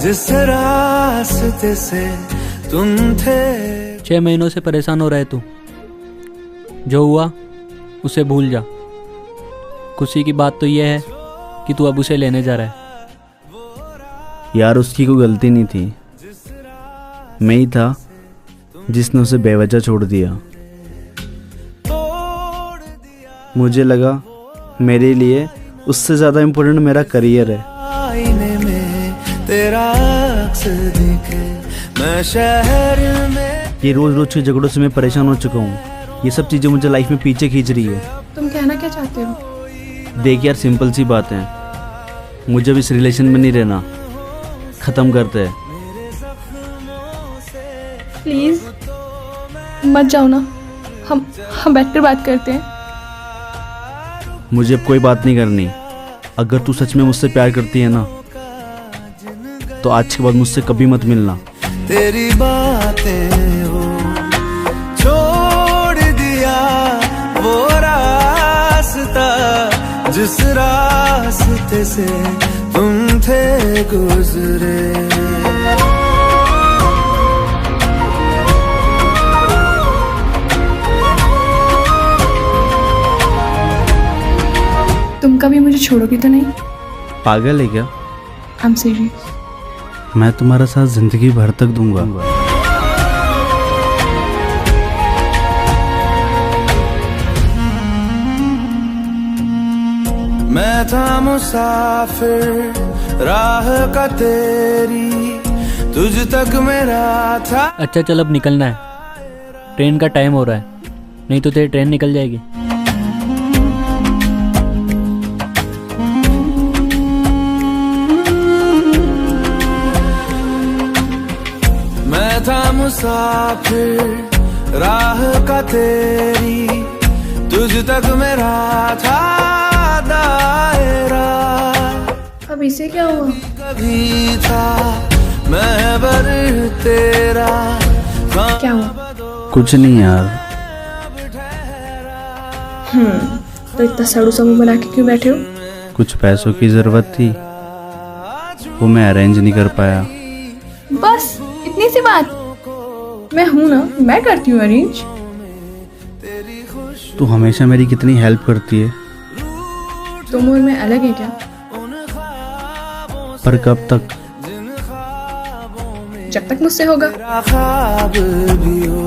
जिस रास्ते से तुम थे। 6 महीनों से परेशान हो रहा है तू। जो हुआ उसे भूल जा। खुशी की बात तो यह है कि तू अब उसे लेने जा रहा है। यार उसकी कोई गलती नहीं थी, मैं ही था जिसने उसे बेवजह छोड़ दिया। मुझे लगा मेरे लिए उससे ज़्यादा इम्पोर्टेंट मेरा करियर है। आईने में तेरा अक्स दिखे, मैं शहर में। ये रोज़ रोज़ के झगड़ों से मैं परेशान हो चुका हूँ। ये सब चीज़ें मुझे लाइफ में पीछे खींच रही है। तुम कहना क्या चाहते हो? देख यार, सिंपल सी बात है, मुझे अब इस रिलेशन में नहीं रहना, ख़त्म करते हैं। प्लीज मत जाओ ना, हम बैठकर बात करते हैं। मुझे अब कोई बात नहीं करनी। अगर तू सच में मुझसे प्यार करती है ना, तो आज के बाद मुझसे कभी मत मिलना। तेरी बातें हो छोड़ दिया वो रास्ता, जिस रास्ते से तुम थे गुजरे। तुम कभी मुझे छोड़ोगी तो नहीं? पागल है क्या? I am serious. मैं तुम्हारा साथ जिंदगी भर तक दूंगा। मैं था मुसाफिर राह का तेरी, तुझ तक मेरा था। अच्छा चल अब निकलना है, ट्रेन का टाइम हो रहा है, नहीं तो तेरी ट्रेन निकल जाएगी। मैं था मुसाफिर राह का तेरी, तुझ तक मेरा था दायरा। अब इसे क्या हुआ? कभी था मैं बर तेरा। क्या हुआ? कुछ नहीं यार। तो इतना सड़ू समूह बना के क्यों बैठे हो? कुछ पैसों की जरूरत थी, वो मैं अरेंज नहीं कर पाया। बस इतनी सी बात? मैं हूं ना, मैं करती हूँ अरेंज। तू हमेशा मेरी कितनी हेल्प करती है। तुम और मैं अलग है क्या? पर कब तक? जब तक मुझसे होगा। ख्वाब भी हो।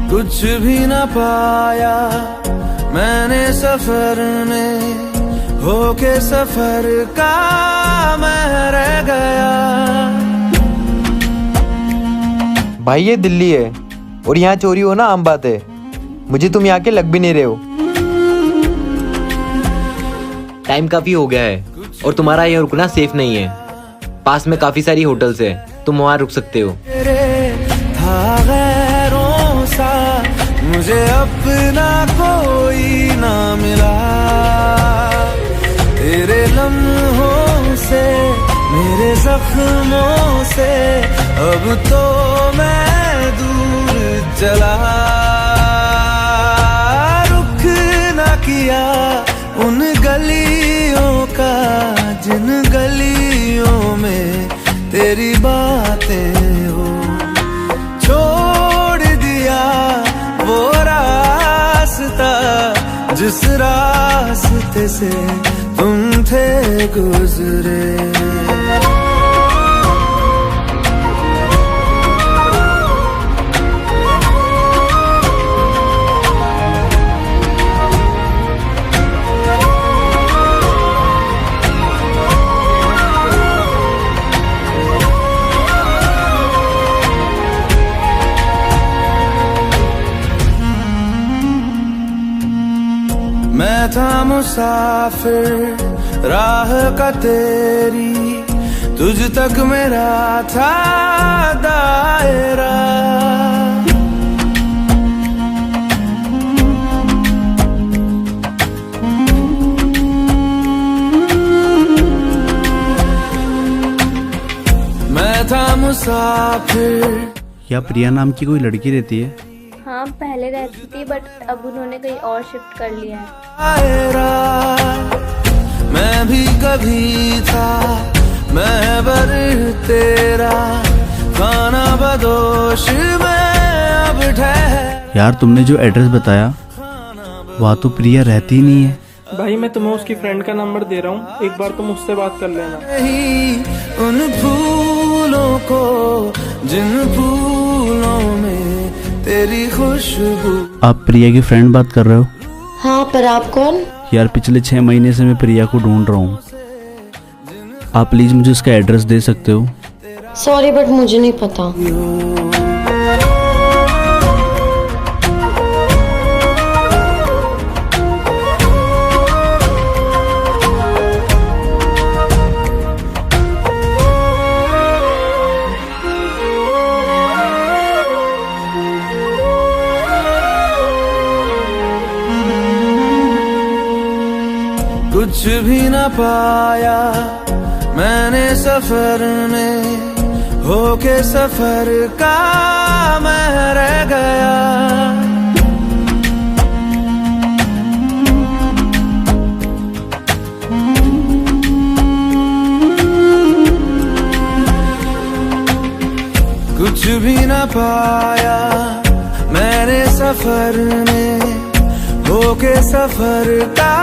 कुछ भी न पाया मैंने सफर में, होके सफर का मैं रह गया। भाई ये दिल्ली है और यहाँ चोरी होना आम बात है। मुझे तुम यहाँ के लग भी नहीं रहे हो। टाइम काफी हो गया है और तुम्हारा यहाँ रुकना सेफ नहीं है। पास में काफी सारी होटल्स है, तुम वहाँ रुक सकते हो। था गैरों सा मुझे अपना कोई ना मिला, तेरे लम्हों से मेरे जख्मों से अब तो मैं दूर चला। रुख ना किया उन गलियों का जिन गलियों में तेरी बातें हो। छोड़ दिया वो रास्ता जिस रास्ते से तुम थे गुजरे। मैं था मुसाफिर राह का तेरी, तुझ तक मेरा था दायरा। मुसाफिर। या प्रिया नाम की कोई लड़की रहती है? हाँ पहले रहती थी बट अब उन्होंने कहीं और शिफ्ट कर लिया है। मैं भी कभी था महबर तेरा, खाना बदोश में अब ठहर। यार तुमने जो एड्रेस बताया वहाँ तो प्रिया रहती ही नहीं है। भाई मैं तुम्हें उसकी फ्रेंड का नंबर दे रहा हूँ, एक बार तुम उससे बात कर लेना। नहीं उन फूलों को जिन फूलों में तेरी खुशबू। आप प्रिया की फ्रेंड बात कर रहे हो? हाँ पर आप कौन? यार पिछले 6 महीने से मैं प्रिया को ढूंढ रहा हूँ। आप प्लीज मुझे उसका एड्रेस दे सकते हो? सॉरी बट मुझे नहीं पता। कुछ भी न पाया मैंने सफर में, होके सफर का मैं रह गया। कुछ भी न पाया मैंने सफर में, होके सफर का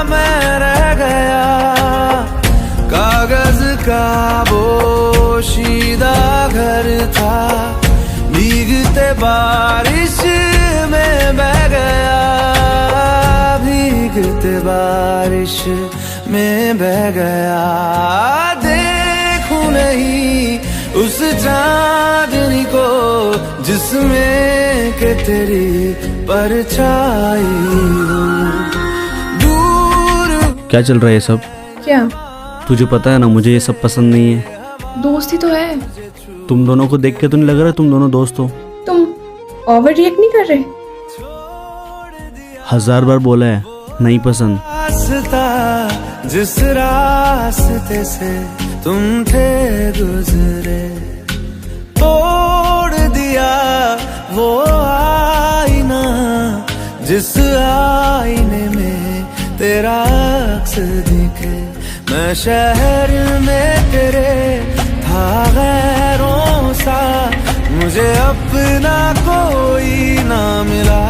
मैं रह गया। कागज का बोशीदा घर था, भीगते बारिश में बह गया, भीगते बारिश में बह गया। देखूं नहीं उस चांदनी को जिसमें के तेरी परछाई हो। क्या चल रहा है ये सब? क्या? तुझे पता है ना मुझे ये सब पसंद नहीं है। दोस्ती तो है। तुम दोनों को देख के तो नहीं लग रहा तुम दोनों दोस्त हो। तुम ओवर रिएक्ट नहीं कर रहे? 1000 बार बोला है नहीं पसंद। रास्ता जिस रास्ते से तुम थे गुजरे, तोड़ दिया वो आईना जिस आईने में तेरा अक्स दिखे। मैं शहर में तेरे था गैरों सा, मुझे अपना कोई ना मिला।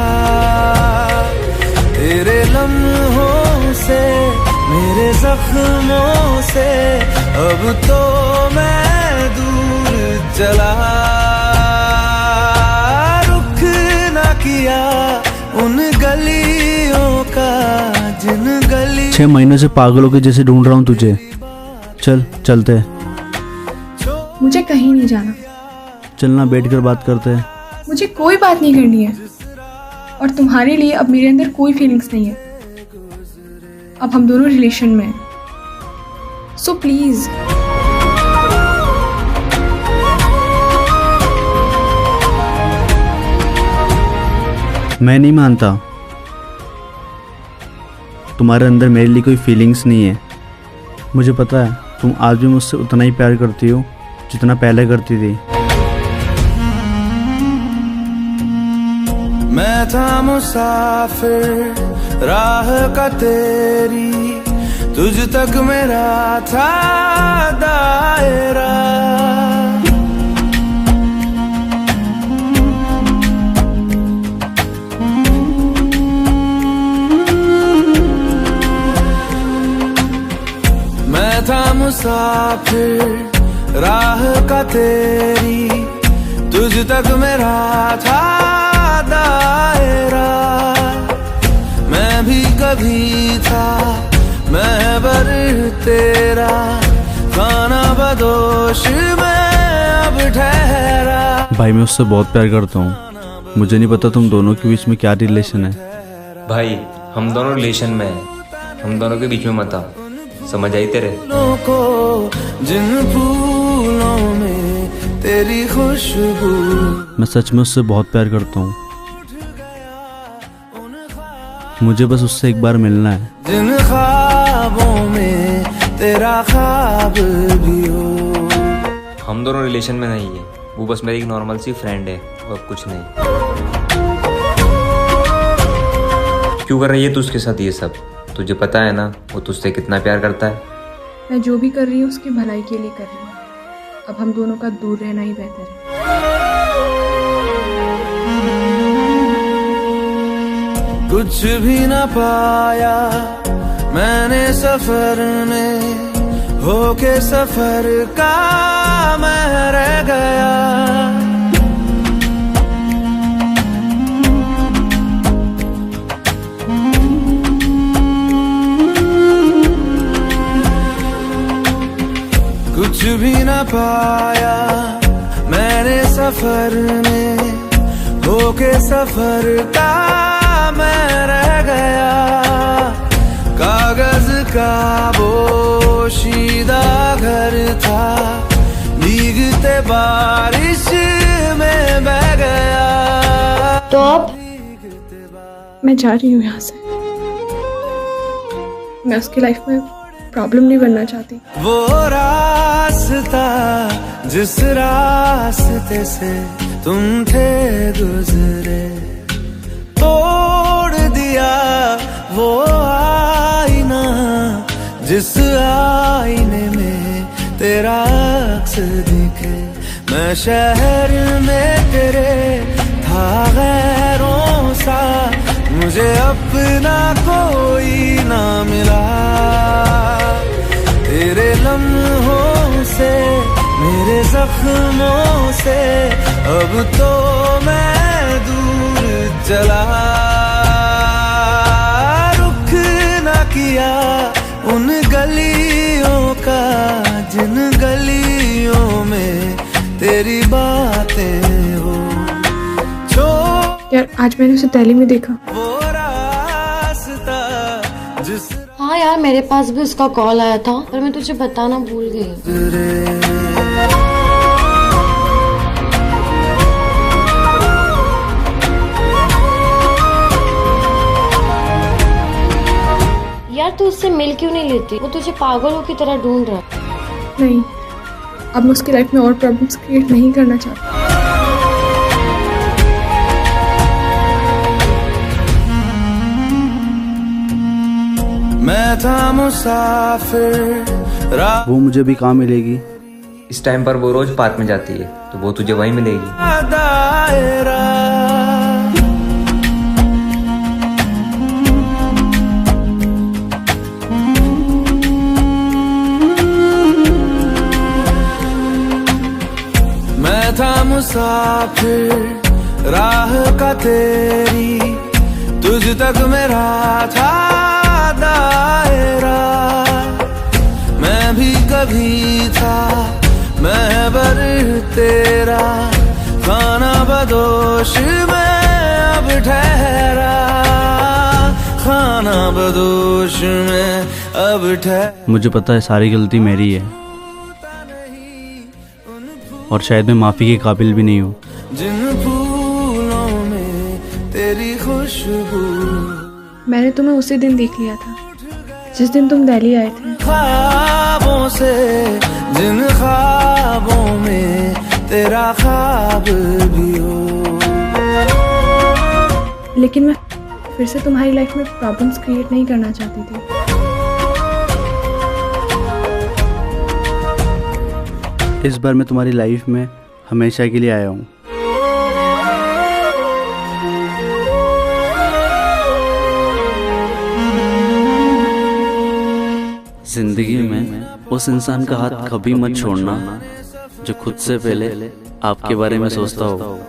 तेरे लम्हों से मेरे जख्मों से अब तो मैं दूर चला। रुख ना किया उन गलियों का जिन गली। 6 महीनों से पागलों के जैसे ढूंढ रहा हूँ तुझे। चल चलते हैं। मुझे कहीं नहीं जाना। चलना बैठकर बात करते हैं। मुझे कोई बात नहीं करनी है, और तुम्हारे लिए अब मेरे अंदर कोई फीलिंग्स नहीं है। अब हम दोनों रिलेशन में हैं, सो प्लीज। मैं नहीं मानता, तुम्हारे अंदर मेरे लिए कोई फीलिंग्स नहीं है। मुझे पता है तुम आज भी मुझसे उतना ही प्यार करती हो जितना पहले करती थी। मैं था मुसाफिर राह का तेरी, तुझ तक मेरा था दायरा। मैं था मुसाफिर राह का तेरी, तुझ तक मेरा था दायरा। मैं भी कभी था महबर तेरा, खाना बदोश में अब ठहरा। भाई मैं उससे बहुत प्यार करता हूँ। मुझे नहीं पता तुम दोनों के बीच में क्या रिलेशन है। भाई हम दोनों रिलेशन में हैं, हम दोनों के बीच में मत आ। समझ आई तेरे? को जिन फूलों में तेरी खुशबू। मैं सच में उससे बहुत प्यार करता हूँ। मुझे बस उससे एक बार मिलना है। जिन ख्वाबों में तेरा ख्वाब भी हो। हम दोनों रिलेशन में नहीं है, वो बस मेरी एक नॉर्मल सी फ्रेंड है और कुछ नहीं। क्यों कर रही है तू उसके साथ ये सब? तुझे पता है ना वो तुझसे कितना प्यार करता है। मैं जो भी कर रही हूँ उसकी भलाई के लिए कर रही हूँ। अब हम दोनों का दूर रहना ही बेहतर है। कुछ भी ना पाया मैंने सफर में, होके सफर का मैं रह गया। कुछ भी ना पाया मैंने सफर में, होके सफर का मैं रह गया। कागज का पोशीदा घर था, भीगते बारिश में बह गया। तो अब मैं जा रही हूँ यहाँ से। मैं उसकी लाइफ में प्रॉब्लम नहीं बनना चाहती। वो रास्ता जिस रास्ते से तुम थे गुजरे, तोड़ दिया वो आईना जिस आईने में तेरा अक्स दिखे। मैं शहर में तेरे था गैरों सा, मुझे अपना कोई ना मिला। तेरे लम्हों से मेरे जख्मों से अब तो मैं दूर चला। रुख ना किया उन गलियों का जिन गलियों में तेरी बातें हो। यार आज मैंने उसे दिल्ली में देखा। वो रास्ता जिस हाँ यार, मेरे पास भी उसका कॉल आया था पर मैं तुझे बताना भूल गई। यार तू उससे मिल क्यों नहीं लेती? वो तुझे पागलों की तरह ढूंढ रहा है। नहीं, अब मैं उसकी लाइफ में और प्रॉब्लम्स क्रिएट नहीं करना चाहती। मैं था मुसाफिर। वो मुझे भी कहाँ मिलेगी? इस टाइम पर वो रोज पार्क में जाती है तो वो तुझे वहीं मिलेगी। दायरा मैं था मुसाफिर, राह का तेरी तुझ तक मेरा था दायरा। मैं भी कभी था महबर तेरा, खाना बदोश में अब ठहरा। खाना बदोश में अब ठहरा। मुझे पता है सारी गलती मेरी है और शायद मैं माफ़ी के काबिल भी नहीं हूँ। जिन फूलों में तेरी खुशबू, मैंने तुम्हें उसी दिन देख लिया था जिस दिन तुम दिल्ली आए थे। ख्वाबों से जिन ख्वाबों में तेरा ख्वाब भी हो। लेकिन मैं फिर से तुम्हारी लाइफ में प्रॉब्लम्स क्रिएट नहीं करना चाहती थी। इस बार मैं तुम्हारी लाइफ में हमेशा के लिए आया हूँ। जिंदगी में उस इंसान का हाथ कभी मत छोड़ना जो खुद से पहले आपके बारे में सोचता हो।